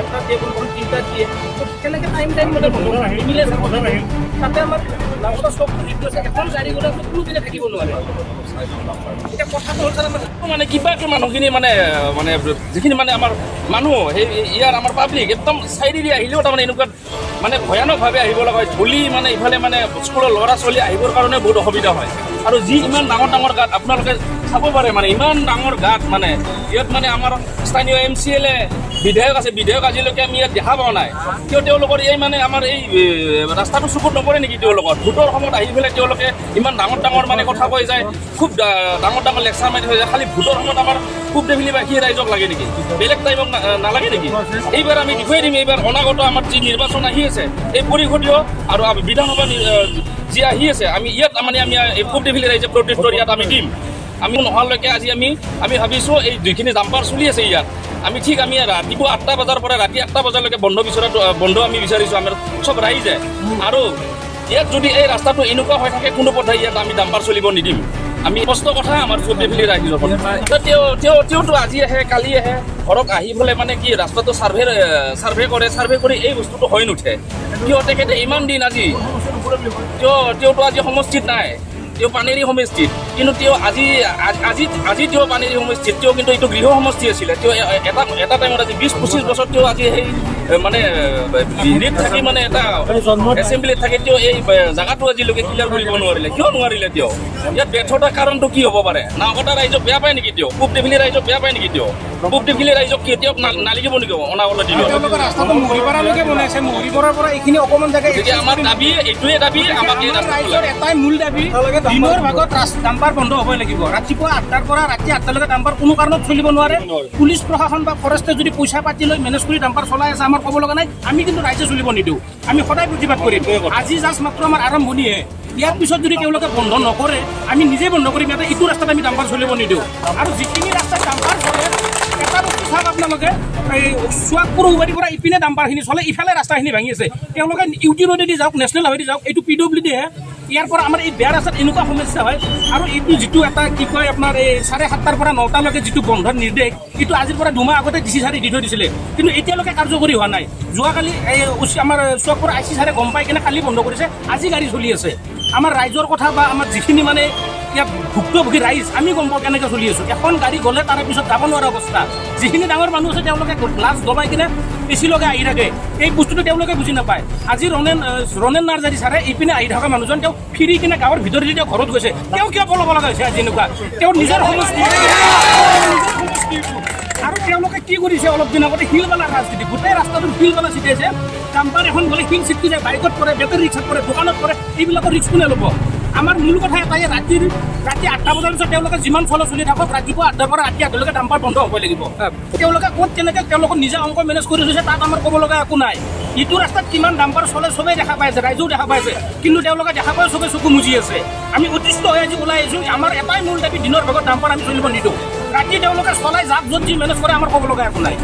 একটা দিয়ে কোন তিনটা দিয়ে তো কেনেকে টাইম মানে মিলে তাতে আমার নামটা সব রিডিউ আছে এখন গাড়ীগুলো কোনো দিনে থাকিব নোৱাৰে এটা কথাটো হ'ল মানে কিবা মানুহখিনি মানে যিখিনি মানে আমাৰ মানুহ সেই ইয়াৰ আমাৰ পাব্লিক একদম চাইডি দি আহিলেও তাৰমানে এনেকুৱা মানে ভয়ানকভাৱে আহিব লগা হয় ধূলি মানে ইফালে মানে স্কুলৰ ল'ৰা ছোৱালী আহিবৰ কাৰণে বহুত অসুবিধা হয় আৰু যি ইমান ডাঙৰ গাঁত আপোনালোকে চাব পাৰে মানে ইমান ডাঙৰ গাঁত মানে ইয়াত মানে আমাৰ স্থানীয় MCLA বিধায়ক আছে বিধায়ক আজিলৈকে আমি ইয়াত দেখা পোৱা নাই কিয় তেওঁলোকৰ এই মানে আমাৰ এই ৰাস্তাটো চকুত নপৰে নেকি তেওঁলোকৰ ভোটৰ সময়ত আহি পেলাই তেওঁলোকে ইমান ডাঙৰ মানে কথা কৈ যায় খুব ডাঙৰ লেকচাৰ মাৰি থৈ যায় খালি ভোটৰ সময়ত আমাৰ খুব দেখিলি ৰাইজক লাগে নেকি বেলেগ টাইমক নালাগে নেকি এইবাৰ আমি দেখুৱাই দিম এইবাৰ অনাগত আমাৰ যি নিৰ্বাচন আহি আছে এই পৰিষদীয় আৰু বিধানসভা যি আহি আছে আমি ইয়াত মানে আমি খুব দেখিলি ৰাইজে প্ৰটেষ্টৰ ইয়াত আমি দিম আমি নোহোৱালৈকে আজি আমি ভাবিছোঁ এই যিখিনি জাম্পাৰ চলি আছে ইয়াত আমি ঠিক আমি ৰাতিপুৱা 8টা বজাৰ পৰা ৰাতি 8টা বজালৈকে বন্ধ আমি বিচাৰিছোঁ আমাৰ চব ৰাইজে আৰু ইয়াত যদি এই ৰাস্তাটো এনেকুৱা হৈ থাকে কোনো পথে ইয়াত আমি ডাম্পাৰ চলিব নিদিম আমি স্পষ্ট কথা আমাৰ চব দেখিলি ৰাইজৰ তেওঁতো আজি আহে কালি আহে ঘৰত আহি পেলাই মানে কি ৰাস্তাটো চাৰ্ভে কৰি এই বস্তুটো হৈ নুঠে কিয় তেখেতে ইমান দিন আজি তেওঁতো আজি সমষ্টিত নাই তেওঁ পানেৰী সমষ্টিত কিন্তু তেওঁ আজি তেওঁ পানেৰী সমষ্টিত তেওঁ কিন্তু এইটো গৃহ সমষ্টি আছিলে তেওঁ এটা টাইমত আজি 20-25 বছৰ তেওঁ আজি সেই মানে হেৰিত থাকি মানে এটা এছেম্বলিত থাকি তেওঁ এই জেগাটো আজিলৈকে ক্লিয়াৰ কৰিব নোৱাৰিলে কিয় নোৱাৰিলে তেওঁ ইয়াত ব্যৰ্থতাৰ কাৰণটো কি হ'ব পাৰে নাওকটা ৰাইজক বেয়া পায় নেকি তেওঁ পূব দেফিলি ৰাইজক বেয়া পায় নেকি তেওঁ পূব দেফিলি ৰাইজক তেওঁক নালাগিব নেকি অনাগত দিনত ৰাস্তাটো মৰিপাৰালৈকে বনাইছে মৰিপাৰাৰ পৰা এইখিনি অকণমান জেগা গতিকে আমাৰ দাবী এইটোৱে দাবী আমাক এই ৰাইজৰ এটাই মূল দাবী দিনৰ ভাগত ডাম্পাৰ বন্ধ হ'বই লাগিব ৰাতিপুৱা 8টাৰ পৰা ৰাতি 8টালৈকে ডাম্পাৰ কোনো কাৰণত চলিব নোৱাৰে পুলিচ প্ৰশাসন বা ফৰেষ্টে যদি পইচা পাতি লৈ মেনেজ কৰি ডাম্পাৰ চলাই আছে আমাৰ ক'ব লগা নাই আমি কিন্তু ৰাইজে চলিব নিদিওঁ আমি সদায় প্ৰতিবাদ কৰিম আজি জাষ্ট মাত্ৰ আমাৰ আৰম্ভণিহে ইয়াৰ পিছত যদি তেওঁলোকে বন্ধ নকৰে আমি নিজে বন্ধ কৰিম ইয়াতে ইটো ৰাস্তাত আমি ডাম্পাৰ চলিব নিদিওঁ আৰু যিখিনি ৰাস্তাত ডাম্পাৰ চলে এটা বস্তু চাওক আপোনালোকে এই চুৱাকপুৰ উবাৰীৰ পৰা ইপিনে ডাম্পাৰখিনি চলে ইফালে ৰাস্তাখিনি ভাঙি আছে তেওঁলোকে ইউটি ৰোডেদি যাওক নেশ্যনেল হাইৱেদি যাওক এইটো PWDহে ইয়াৰ পৰা আমাৰ এই বেয়া ৰাস্তাত এনেকুৱা সমস্যা হয় আৰু এইটো যিটো এটা কি কয় আপোনাৰ এই 7:30 পৰা 9টালৈকে যিটো বন্ধৰ নিৰ্দেশ এইটো আজিৰ পৰা 2 মাহ আগতে DC ছাৰে দি থৈ দিছিলে কিন্তু এতিয়ালৈকে কাৰ্যকৰী হোৱা নাই যোৱাকালি এই আমাৰ চুৱাকপুৰ IC ছাৰে গম পাই কিনে কালি বন্ধ কৰিছে আজি গাড়ী চলি আছে আমাৰ ৰাইজৰ কথা বা আমাৰ যিখিনি মানে ইয়াত ভুক্তভোগী ৰাইজ আমি গম পাওঁ কেনেকৈ চলি আছোঁ এখন গাড়ী গ'লে তাৰে পিছত যাব নোৱাৰা অৱস্থা যিখিনি ডাঙৰ মানুহ আছে তেওঁলোকে গ্লাছ দবাই কিনে AC লগাই আহি থাকে এই বস্তুটো তেওঁলোকে বুজি নাপায় আজি ৰণেন নাৰ্জাৰী ছাৰে ইপিনে আহি থকা মানুহজন তেওঁ ফিৰি কিনে গাঁৱৰ ভিতৰেদি তেওঁ ঘৰত গৈছে তেওঁ কিয় পলাব লগা হৈছে আজি এনেকুৱা তেওঁৰ নিজৰ সমষ্টি আৰু তেওঁলোকে কি কৰিছে অলপ দিন আগতে শিলবালা ৰাজনীতি গোটেই ৰাস্তাটোত শিলবালা ছিটাইছে ডাম্পাৰ এখন গ'লে শিল ছিটকি যায় বাইকত পৰে বেটাৰী ৰিক্সাত পৰে দোকানত পৰে এইবিলাকৰ ৰিক্স কোনে ল'ব আমাৰ মূল কথা এটাই ৰাতি 8টা বজাৰ পিছত তেওঁলোকে যিমান ফল চলি থাকক ৰাতিপুৱা 8টাৰ পৰা ৰাতি 8টালৈকে ডাম্পাৰ বন্ধ হ'বই লাগিব তেওঁলোকে ক'ত কেনেকৈ তেওঁলোকৰ নিজা অংক মেনেজ কৰি থৈছে তাত আমাৰ ক'ব লগা একো নাই ইটো ৰাস্তাত কিমান ডাম্পাৰ চলে চবেই দেখা পাইছে ৰাইজেও দেখা পাইছে কিন্তু তেওঁলোকে দেখা পাই চবে চকু মুজি আছে আমি অতিষ্ঠ হৈ আজি ওলাই আহিছোঁ আমাৰ এটাই মূল দাবী দিনৰ ভাগত ডাম্পাৰ আমি চলিব নিদিওঁ ৰাতি তেওঁলোকে চলাই যাক য'ত যি মেনেজ কৰে আমাৰ ক'ব লগা একো নাই